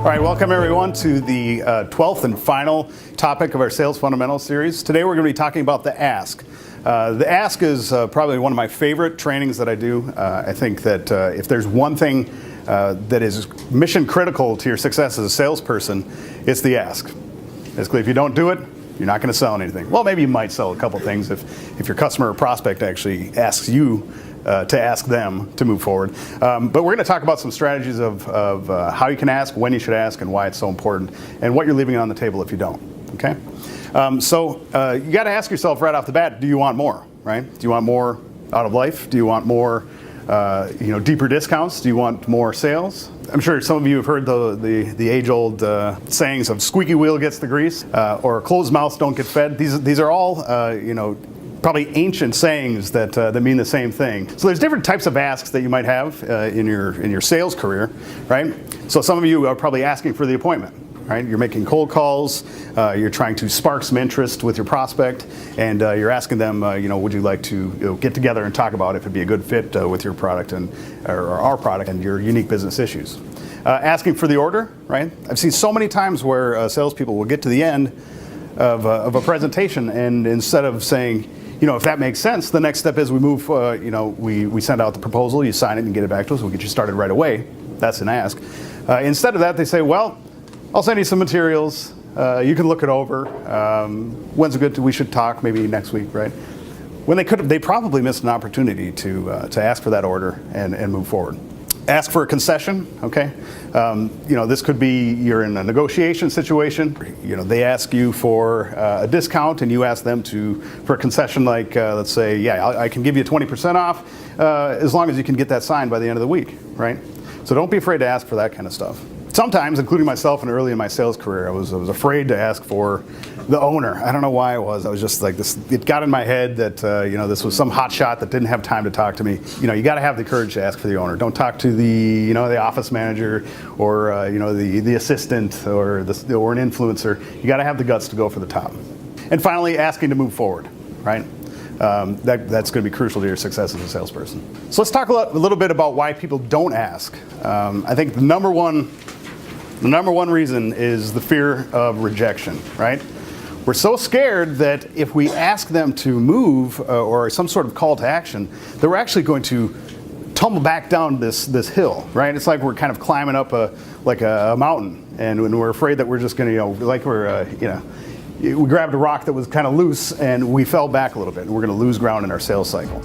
All right, welcome everyone to the 12th and final topic of our Sales Fundamentals series. Today we're going to be talking about the ask. The ask is probably one of my favorite trainings that I do. I think that if there's one thing that is mission critical to your success as a salesperson, it's the ask. Basically, if you don't do it, you're not going to sell anything. Well, maybe you might sell a couple things if your customer or prospect actually asks you to ask them to move forward. But we're going to talk about some strategies of how you can ask, when you should ask, and why it's so important, and what you're leaving on the table if you don't. Okay? So you got to ask yourself right off the bat, do you want more? Right? Do you want more out of life? Do you want more deeper discounts? Do you want more sales? I'm sure some of you have heard the age-old sayings of squeaky wheel gets the grease, or closed mouths don't get fed. These are all probably ancient sayings that mean the same thing. So there's different types of asks that you might have in your sales career, right? So some of you are probably asking for the appointment, right? You're making cold calls, you're trying to spark some interest with your prospect, and you're asking them, would you like to get together and talk about if it'd be a good fit with your product or our product and your unique business issues. Asking for the order, right? I've seen so many times where salespeople will get to the end of a presentation, and instead of saying, if that makes sense, the next step is we move, we send out the proposal, you sign it and get it back to us, we'll get you started right away. That's an ask. Instead of that, they say, well, I'll send you some materials, you can look it over, when's we should talk, maybe next week, right? When they probably missed an opportunity to ask for that order and move forward. Ask for a concession, okay? This could be you're in a negotiation situation. They ask you for a discount, and you ask them for a concession like, let's say, yeah, I can give you 20% off as long as you can get that signed by the end of the week, right? So don't be afraid to ask for that kind of stuff. Sometimes, including myself and early in my sales career, I was afraid to ask for the owner. I don't know why I was just like this. It got in my head that this was some hot shot that didn't have time to talk to me. You got to have the courage to ask for the owner. Don't talk to the office manager or the assistant or an influencer. You got to have the guts to go for the top. And finally, asking to move forward, right? That's going to be crucial to your success as a salesperson. So let's talk a little bit about why people don't ask. I think the number one reason is the fear of rejection, right? We're so scared that if we ask them to move or some sort of call to action, that we're actually going to tumble back down this hill, right? It's like we're kind of climbing up a mountain, and when we're afraid that we're just going to, we grabbed a rock that was kind of loose and we fell back a little bit, and we're going to lose ground in our sales cycle.